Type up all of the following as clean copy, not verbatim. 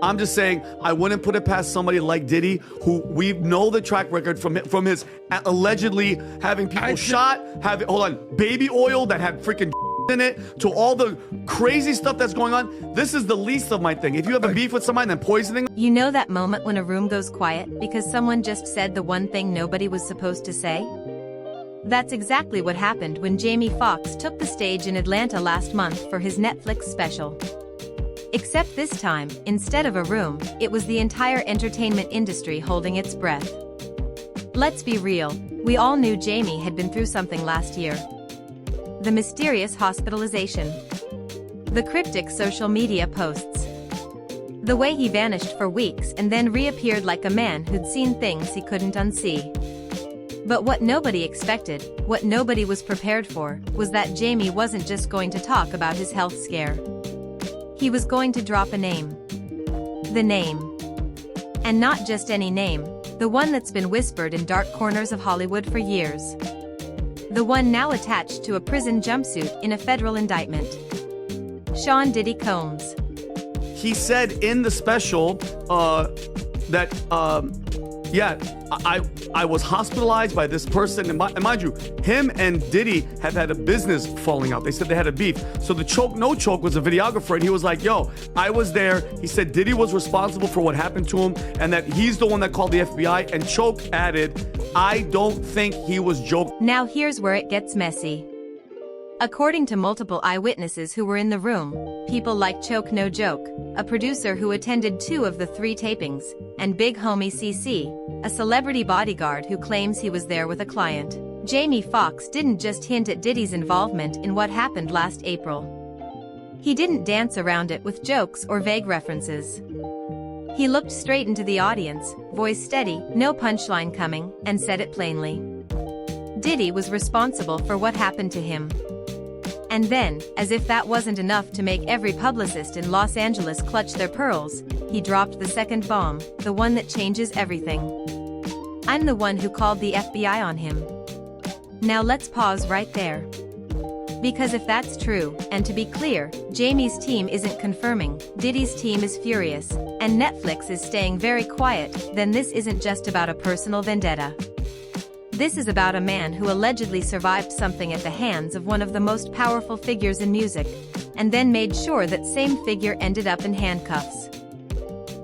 I'm just saying I wouldn't put it past somebody like Diddy, who we know the track record from his allegedly having people shot, hold on, baby oil that had freaking in it, to all the crazy stuff that's going on. This is the least of my thing. If you have a beef with somebody, then poisoning. You know that moment when a room goes quiet because someone just said the one thing nobody was supposed to say? That's exactly what happened when Jamie Foxx took the stage in Atlanta last month for his Netflix special. Except this time, instead of a room, it was the entire entertainment industry holding its breath. Let's be real, we all knew Jamie had been through something last year. The mysterious hospitalization. The cryptic social media posts. The way he vanished for weeks and then reappeared like a man who'd seen things he couldn't unsee. But what nobody expected, what nobody was prepared for, was that Jamie wasn't just going to talk about his health scare. He was going to drop a name. The name. And not just any name, the one that's been whispered in dark corners of Hollywood for years. The one now attached to a prison jumpsuit in a federal indictment. Sean Diddy Combs. He said in the special that I was hospitalized by this person, and mind you, him and Diddy have had a business falling out. They said they had a beef. So the choke no choke was a videographer, and he was like, yo, I was there. He said Diddy was responsible for what happened to him, and that he's the one that called the FBI, and Choke added, I don't think he was joking. Now here's where it gets messy. According to multiple eyewitnesses who were in the room, people like Choke No Joke, a producer who attended 2 of the 3 tapings, and Big Homie CC, a celebrity bodyguard who claims he was there with a client, Jamie Foxx didn't just hint at Diddy's involvement in what happened last April. He didn't dance around it with jokes or vague references. He looked straight into the audience, voice steady, no punchline coming, and said it plainly. Diddy was responsible for what happened to him. And then, as if that wasn't enough to make every publicist in Los Angeles clutch their pearls, he dropped the second bomb, the one that changes everything. I'm the one who called the FBI on him. Now let's pause right there. Because if that's true, and to be clear, Jamie's team isn't confirming, Diddy's team is furious, and Netflix is staying very quiet, then this isn't just about a personal vendetta. This is about a man who allegedly survived something at the hands of one of the most powerful figures in music, and then made sure that same figure ended up in handcuffs.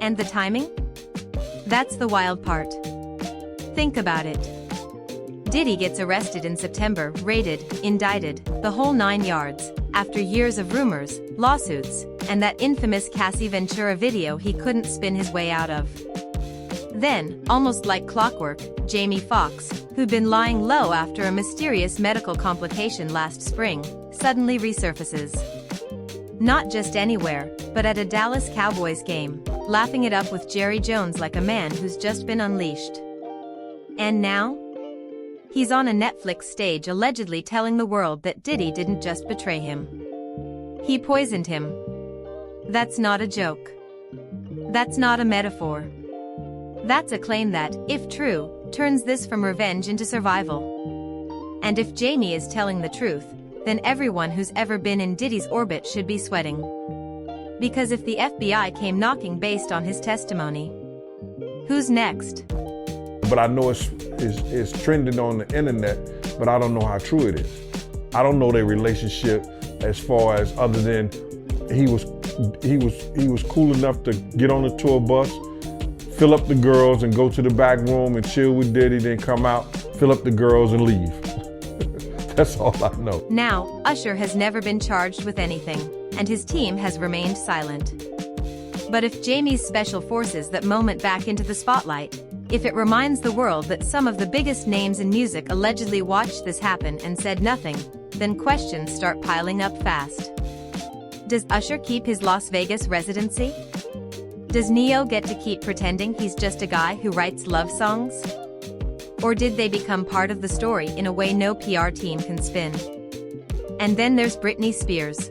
And the timing? That's the wild part. Think about it. Diddy gets arrested in September, raided, indicted, the whole 9 yards, after years of rumors, lawsuits, and that infamous Cassie Ventura video he couldn't spin his way out of. Then, almost like clockwork, Jamie Foxx, who'd been lying low after a mysterious medical complication last spring, suddenly resurfaces. Not just anywhere, but at a Dallas Cowboys game, laughing it up with Jerry Jones like a man who's just been unleashed. And now? He's on a Netflix stage allegedly telling the world that Diddy didn't just betray him. He poisoned him. That's not a joke. That's not a metaphor. That's a claim that, if true, turns this from revenge into survival. And if Jamie is telling the truth, then everyone who's ever been in Diddy's orbit should be sweating. Because if the FBI came knocking based on his testimony, who's next? But I know it's trending on the internet, but I don't know how true it is. I don't know their relationship as far as other than he was cool enough to get on the tour bus, fill up the girls and go to the back room and chill with Diddy, then come out, fill up the girls and leave. That's all I know. Now, Usher has never been charged with anything, and his team has remained silent. But if Jamie's special forces that moment back into the spotlight, if it reminds the world that some of the biggest names in music allegedly watched this happen and said nothing, then questions start piling up fast. Does Usher keep his Las Vegas residency? Does Neo get to keep pretending he's just a guy who writes love songs? Or did they become part of the story in a way no PR team can spin? And then there's Britney Spears.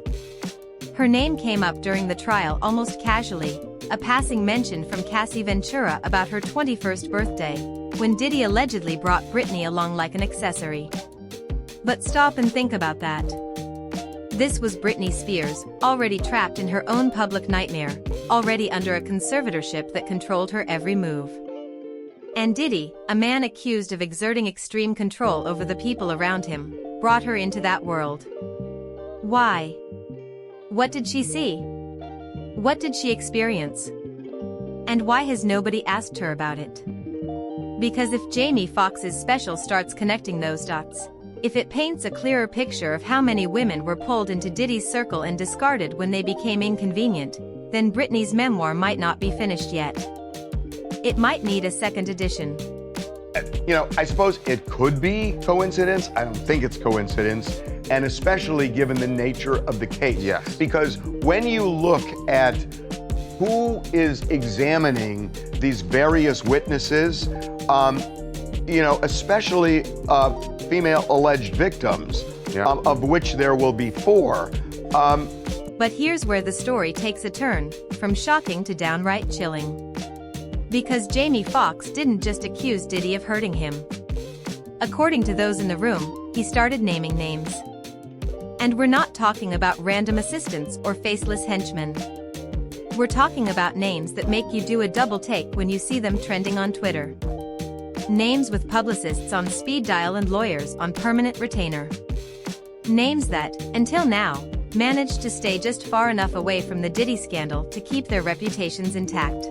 Her name came up during the trial almost casually, a passing mention from Cassie Ventura about her 21st birthday, when Diddy allegedly brought Britney along like an accessory. But stop and think about that. This was Britney Spears, already trapped in her own public nightmare, already under a conservatorship that controlled her every move. And Diddy, a man accused of exerting extreme control over the people around him, brought her into that world. Why? What did she see? What did she experience? And why has nobody asked her about it? Because if Jamie Foxx's special starts connecting those dots, if it paints a clearer picture of how many women were pulled into Diddy's circle and discarded when they became inconvenient, then Britney's memoir might not be finished yet. It might need a second edition. You know, I suppose it could be coincidence. I don't think it's coincidence, and especially given the nature of the case. Yes. Because when you look at who is examining these various witnesses, you know, especially female alleged victims, of which there will be 4. But here's where the story takes a turn, from shocking to downright chilling. Because Jamie Foxx didn't just accuse Diddy of hurting him. According to those in the room, he started naming names. And we're not talking about random assistants or faceless henchmen. We're talking about names that make you do a double take when you see them trending on Twitter. Names with publicists on speed dial and lawyers on permanent retainer. Names that, until now, managed to stay just far enough away from the Diddy scandal to keep their reputations intact.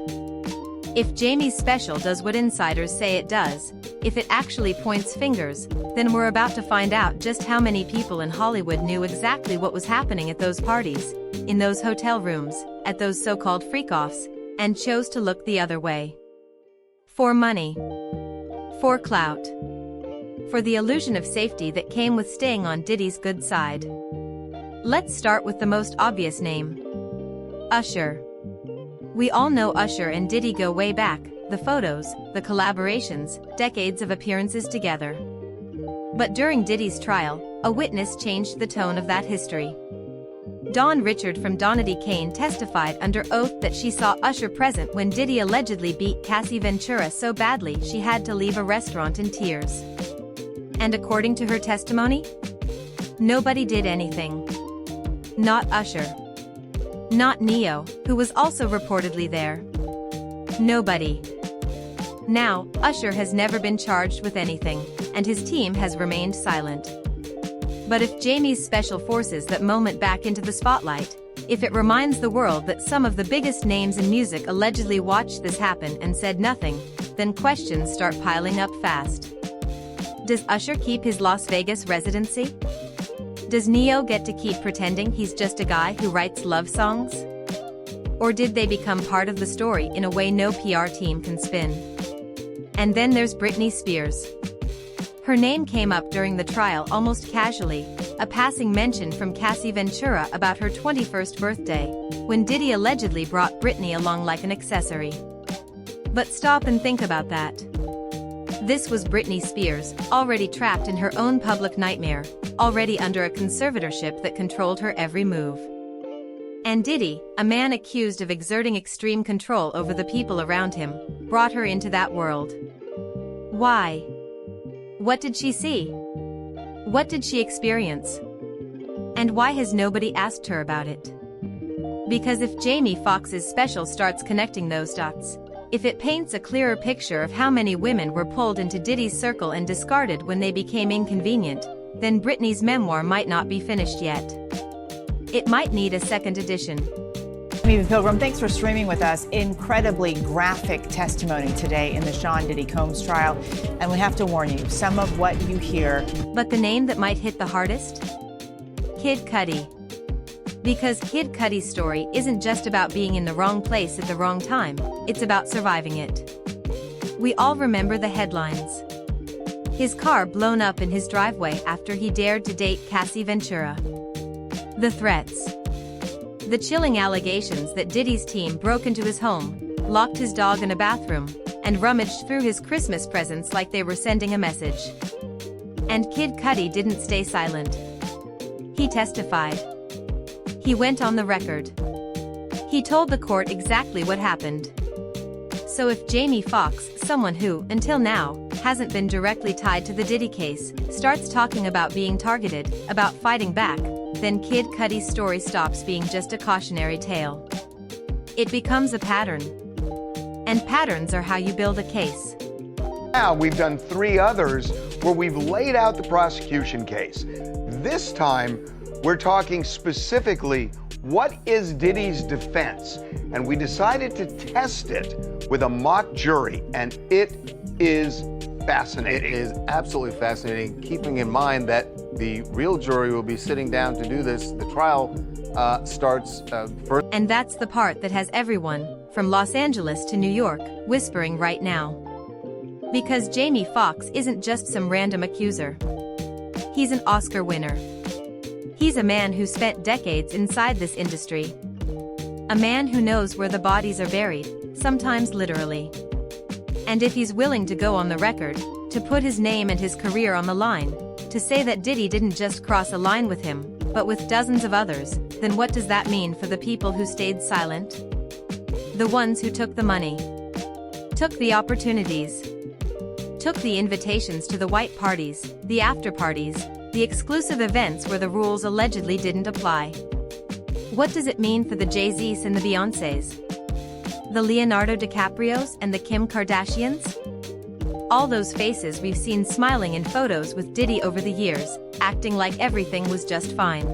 If Jamie's special does what insiders say it does, if it actually points fingers, then we're about to find out just how many people in Hollywood knew exactly what was happening at those parties, in those hotel rooms, at those so-called freak-offs, and chose to look the other way. For money. For clout. For the illusion of safety that came with staying on Diddy's good side. Let's start with the most obvious name. Usher. We all know Usher and Diddy go way back, the photos, the collaborations, decades of appearances together. But during Diddy's trial, a witness changed the tone of that history. Dawn Richard from Donity Kane testified under oath that she saw Usher present when Diddy allegedly beat Cassie Ventura so badly she had to leave a restaurant in tears. And according to her testimony, nobody did anything. Not Usher. Not Neo, who was also reportedly there. Nobody. Now, Usher has never been charged with anything, and his team has remained silent. But if Jamie's special forces that moment back into the spotlight, if it reminds the world that some of the biggest names in music allegedly watched this happen and said nothing, then questions start piling up fast. Does Usher keep his Las Vegas residency? Does Neo get to keep pretending he's just a guy who writes love songs? Or did they become part of the story in a way no PR team can spin? And then there's Britney Spears. Her name came up during the trial almost casually, a passing mention from Cassie Ventura about her 21st birthday, when Diddy allegedly brought Britney along like an accessory. But stop and think about that. This was Britney Spears, already trapped in her own public nightmare, already under a conservatorship that controlled her every move. And Diddy, a man accused of exerting extreme control over the people around him, brought her into that world. Why? What did she see? What did she experience? And why has nobody asked her about it? Because if Jamie Foxx's special starts connecting those dots, if it paints a clearer picture of how many women were pulled into Diddy's circle and discarded when they became inconvenient, then Britney's memoir might not be finished yet. It might need a second edition. Eva Pilgrim, thanks for streaming with us. Incredibly graphic testimony today in the Sean Diddy Combs trial. And we have to warn you, some of what you hear. But the name that might hit the hardest? Kid Cudi. Because Kid Cudi's story isn't just about being in the wrong place at the wrong time, it's about surviving it. We all remember the headlines. His car blown up in his driveway after he dared to date Cassie Ventura. The threats. The chilling allegations that Diddy's team broke into his home, locked his dog in a bathroom, and rummaged through his Christmas presents like they were sending a message. And Kid Cudi didn't stay silent. He testified. He went on the record. He told the court exactly what happened. So if Jamie Foxx, someone who, until now, hasn't been directly tied to the Diddy case, starts talking about being targeted, about fighting back, then Kid Cudi's story stops being just a cautionary tale. It becomes a pattern. And patterns are how you build a case. Now we've done 3 others where we've laid out the prosecution case. This time, we're talking specifically, what is Diddy's defense? And we decided to test it with a mock jury, and it is fascinating. It is absolutely fascinating, keeping in mind that the real jury will be sitting down to do this. The trial starts first. And that's the part that has everyone, from Los Angeles to New York, whispering right now. Because Jamie Foxx isn't just some random accuser. He's an Oscar winner. He's a man who spent decades inside this industry. A man who knows where the bodies are buried, sometimes literally. And if he's willing to go on the record, to put his name and his career on the line, to say that Diddy didn't just cross a line with him, but with dozens of others, then what does that mean for the people who stayed silent? The ones who took the money, took the opportunities, took the invitations to the white parties, the after parties, the exclusive events where the rules allegedly didn't apply. What does it mean for the Jay-Z's and the Beyoncés? The Leonardo DiCaprios and the Kim Kardashians? All those faces we've seen smiling in photos with Diddy over the years, acting like everything was just fine.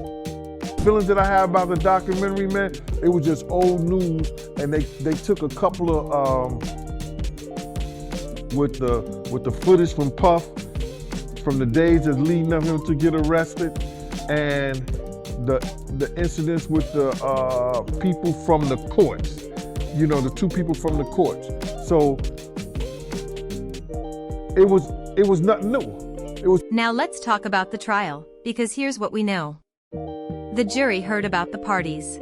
Feelings that I have about the documentary, man, it was just old news, and they took a couple of with the footage from Puff from the days that's leading up him to get arrested, and the incidents with the people from the courts, you know, the 2 people from the courts. So it was nothing new. It was. Now let's talk about the trial, because here's what we know. The jury heard about the parties.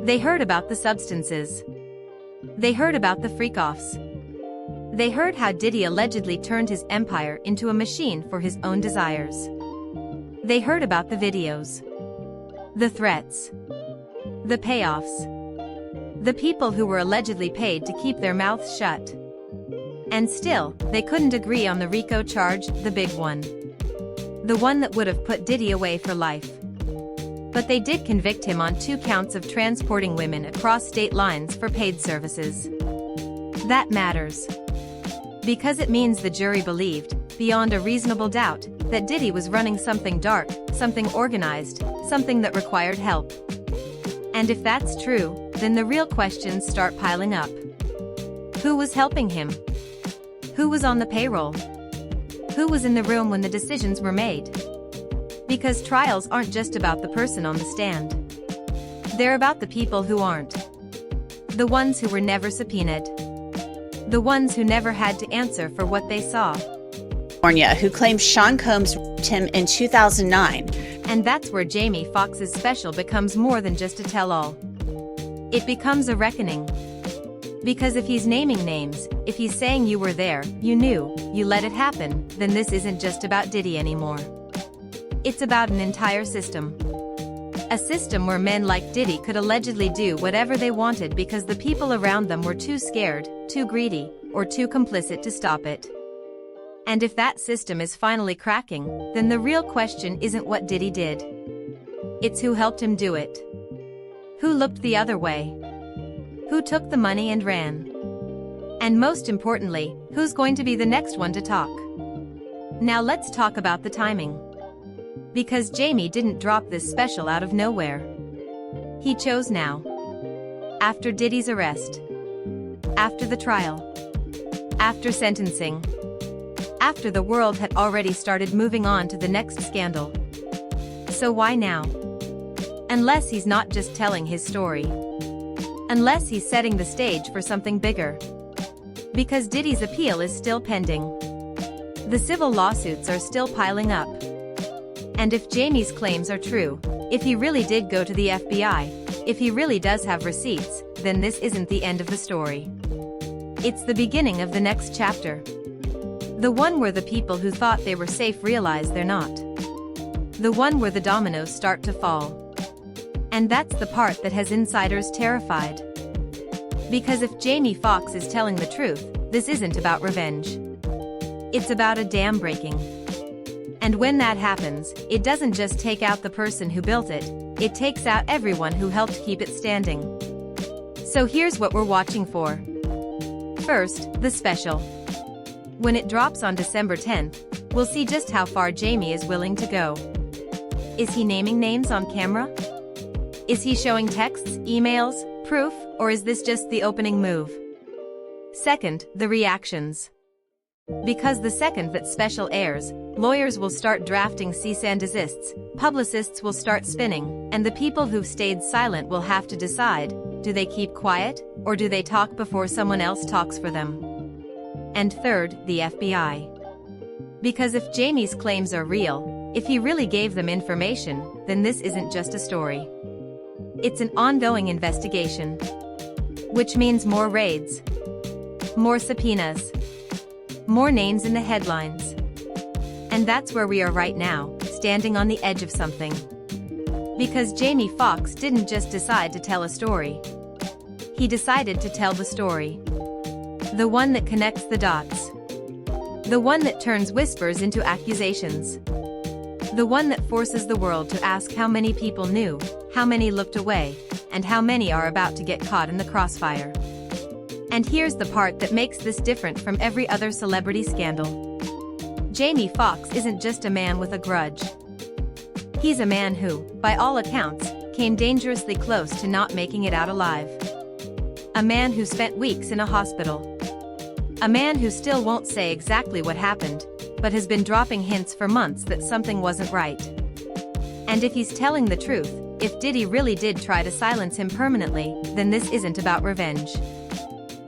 They heard about the substances. They heard about the freak-offs. They heard how Diddy allegedly turned his empire into a machine for his own desires. They heard about the videos, the threats, the payoffs, the people who were allegedly paid to keep their mouths shut. And still, they couldn't agree on the RICO charge, the big one. The one that would have put Diddy away for life. But they did convict him on 2 counts of transporting women across state lines for paid services. That matters. Because it means the jury believed, beyond a reasonable doubt, that Diddy was running something dark, something organized, something that required help. And if that's true, then the real questions start piling up. Who was helping him? Who was on the payroll? Who was in the room when the decisions were made? Because trials aren't just about the person on the stand. They're about the people who aren't. The ones who were never subpoenaed. The ones who never had to answer for what they saw. California, who claims Sean Combs raped him in 2009. And that's where Jamie Foxx's special becomes more than just a tell-all. It becomes a reckoning. Because if he's naming names, if he's saying you were there, you knew, you let it happen, then this isn't just about Diddy anymore. It's about an entire system. A system where men like Diddy could allegedly do whatever they wanted because the people around them were too scared, too greedy, or too complicit to stop it. And if that system is finally cracking, then the real question isn't what Diddy did. It's who helped him do it. Who looked the other way? Who took the money and ran? And most importantly, who's going to be the next one to talk? Now let's talk about the timing. Because Jamie didn't drop this special out of nowhere. He chose now. After Diddy's arrest. After the trial. After sentencing. After the world had already started moving on to the next scandal. So why now? Unless he's not just telling his story. Unless he's setting the stage for something bigger. Because Diddy's appeal is still pending. The civil lawsuits are still piling up. And if Jamie's claims are true, if he really did go to the FBI, if he really does have receipts, then this isn't the end of the story. It's the beginning of the next chapter. The one where the people who thought they were safe realize they're not. The one where the dominoes start to fall. And that's the part that has insiders terrified. Because if Jamie Foxx is telling the truth, this isn't about revenge. It's about a dam breaking. And when that happens, it doesn't just take out the person who built it, it takes out everyone who helped keep it standing. So here's what we're watching for. First, the special. When it drops on December 10th, we'll see just how far Jamie is willing to go. Is he naming names on camera? Is he showing texts, emails, proof, or is this just the opening move? Second, the reactions. Because the second that special airs, lawyers will start drafting cease and desists, publicists will start spinning, and the people who've stayed silent will have to decide, do they keep quiet, or do they talk before someone else talks for them? And third, the FBI. Because if Jamie's claims are real, if he really gave them information, then this isn't just a story. It's an ongoing investigation. Which means more raids, more subpoenas, more names in the headlines. And that's where we are right now, standing on the edge of something. Because Jamie Foxx didn't just decide to tell a story. He decided to tell the story. The one that connects the dots. The one that turns whispers into accusations. The one that forces the world to ask how many people knew, how many looked away, and how many are about to get caught in the crossfire. And here's the part that makes this different from every other celebrity scandal. Jamie Foxx isn't just a man with a grudge. He's a man who, by all accounts, came dangerously close to not making it out alive. A man who spent weeks in a hospital. A man who still won't say exactly what happened, but has been dropping hints for months that something wasn't right. And if he's telling the truth, if Diddy really did try to silence him permanently, then this isn't about revenge.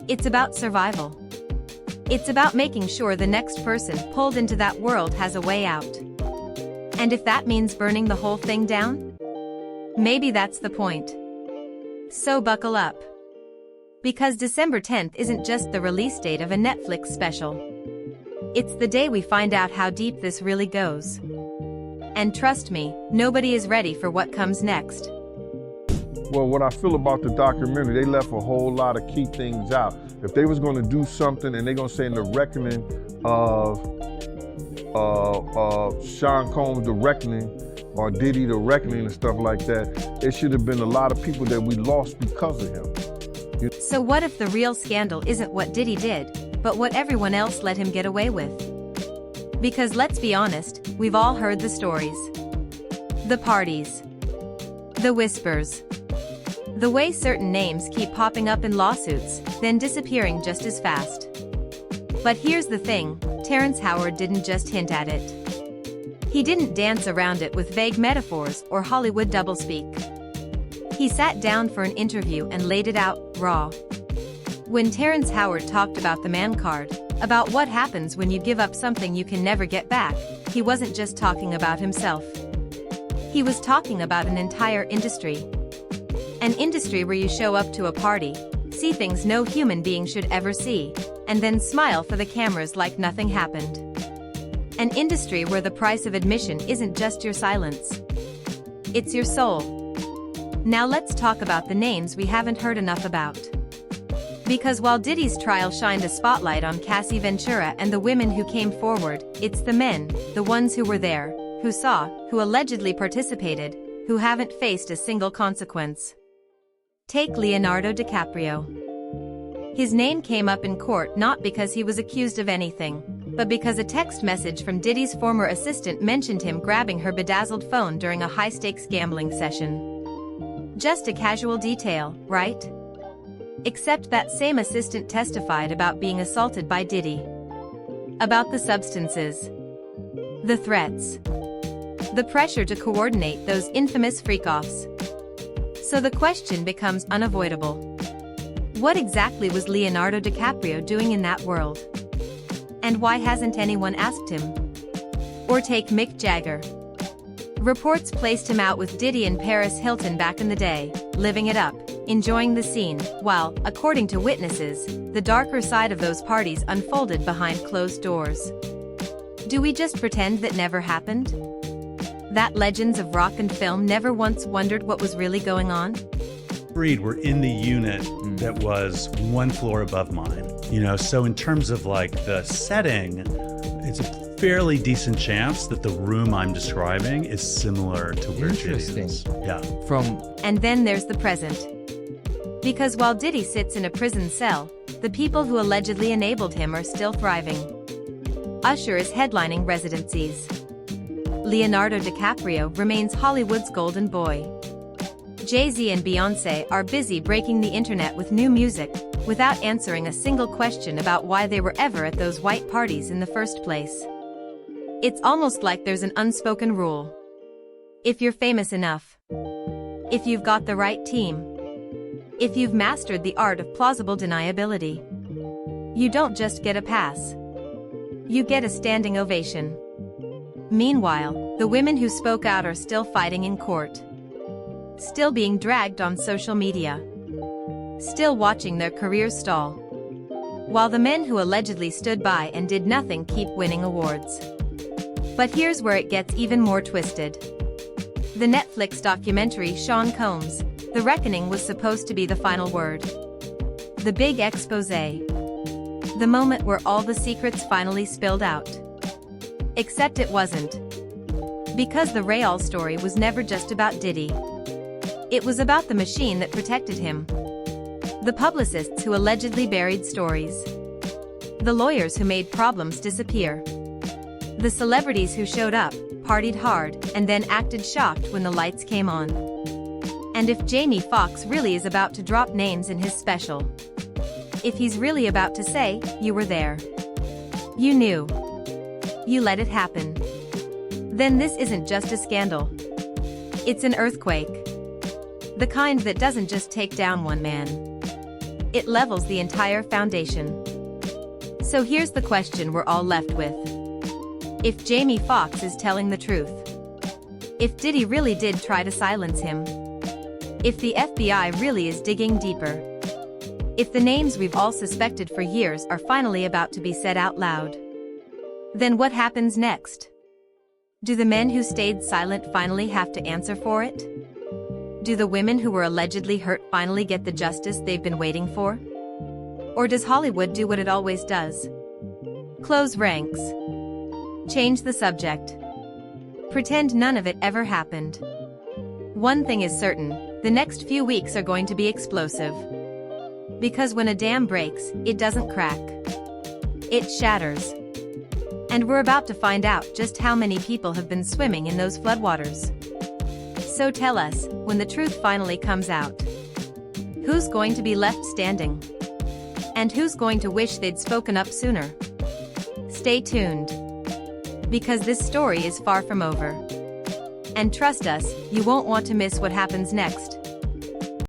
It's about survival. It's about making sure the next person pulled into that world has a way out. And if that means burning the whole thing down? Maybe that's the point. So buckle up. Because December 10th isn't just the release date of a Netflix special. It's the day we find out how deep this really goes. And trust me, nobody is ready for what comes next. Well, what I feel about the documentary, they left a whole lot of key things out. If they was going to do something and they're going to say in the reckoning of Sean Combs, the reckoning, or Diddy, the reckoning and stuff like that, it should have been a lot of people that we lost because of him. So what if the real scandal isn't what Diddy did, but what everyone else let him get away with? Because let's be honest, we've all heard the stories. The parties. The whispers. The way certain names keep popping up in lawsuits, then disappearing just as fast. But here's the thing, Terrence Howard didn't just hint at it. He didn't dance around it with vague metaphors or Hollywood doublespeak. He sat down for an interview and laid it out, raw. When Terrence Howard talked about the man card, about what happens when you give up something you can never get back, he wasn't just talking about himself. He was talking about an entire industry. An industry where you show up to a party, see things no human being should ever see, and then smile for the cameras like nothing happened. An industry where the price of admission isn't just your silence. It's your soul. Now let's talk about the names we haven't heard enough about. Because while Diddy's trial shined a spotlight on Cassie Ventura and the women who came forward, it's the men, the ones who were there, who saw, who allegedly participated, who haven't faced a single consequence. Take Leonardo DiCaprio. His name came up in court not because he was accused of anything, but because a text message from Diddy's former assistant mentioned him grabbing her bedazzled phone during a high-stakes gambling session. Just a casual detail, right? Except that same assistant testified about being assaulted by Diddy. About the substances. The threats. The pressure to coordinate those infamous freak-offs. So the question becomes unavoidable. What exactly was Leonardo DiCaprio doing in that world? And why hasn't anyone asked him? Or take Mick Jagger. Reports placed him out with Diddy and Paris Hilton back in the day, living it up, enjoying the scene, while, according to witnesses, the darker side of those parties unfolded behind closed doors. Do we just pretend that never happened? That legends of rock and film never once wondered what was really going on? Reed were in the unit that was one floor above mine. So in terms of like the setting, it's a fairly decent chance that the room I'm describing is similar to where Diddy Interesting. is. Yeah. And then there's the present. Because while Diddy sits in a prison cell, the people who allegedly enabled him are still thriving. Usher is headlining residencies. Leonardo DiCaprio remains Hollywood's golden boy. Jay-Z and Beyoncé are busy breaking the internet with new music, without answering a single question about why they were ever at those white parties in the first place. It's almost like there's an unspoken rule. If you're famous enough, if you've got the right team, if you've mastered the art of plausible deniability, you don't just get a pass. You get a standing ovation. Meanwhile, the women who spoke out are still fighting in court. Still being dragged on social media. Still watching their careers stall. While the men who allegedly stood by and did nothing keep winning awards. But here's where it gets even more twisted. The Netflix documentary Sean Combs, The Reckoning was supposed to be the final word. The big exposé. The moment where all the secrets finally spilled out. Except it wasn't. Because the Real story was never just about Diddy. It was about the machine that protected him. The publicists who allegedly buried stories. The lawyers who made problems disappear. The celebrities who showed up, partied hard, and then acted shocked when the lights came on. And if Jamie Foxx really is about to drop names in his special. If he's really about to say, you were there. You knew. You let it happen. Then this isn't just a scandal. It's an earthquake. The kind that doesn't just take down one man. It levels the entire foundation. So here's the question we're all left with. If Jamie Foxx is telling the truth. If Diddy really did try to silence him. If the FBI really is digging deeper. If the names we've all suspected for years are finally about to be said out loud. Then what happens next? Do the men who stayed silent finally have to answer for it? Do the women who were allegedly hurt finally get the justice they've been waiting for? Or does Hollywood do what it always does? Close ranks. Change the subject. Pretend none of it ever happened. One thing is certain, the next few weeks are going to be explosive. Because when a dam breaks, it doesn't crack. It shatters. And we're about to find out just how many people have been swimming in those floodwaters. So tell us, when the truth finally comes out, who's going to be left standing? And who's going to wish they'd spoken up sooner? Stay tuned. Because this story is far from over. And trust us, you won't want to miss what happens next.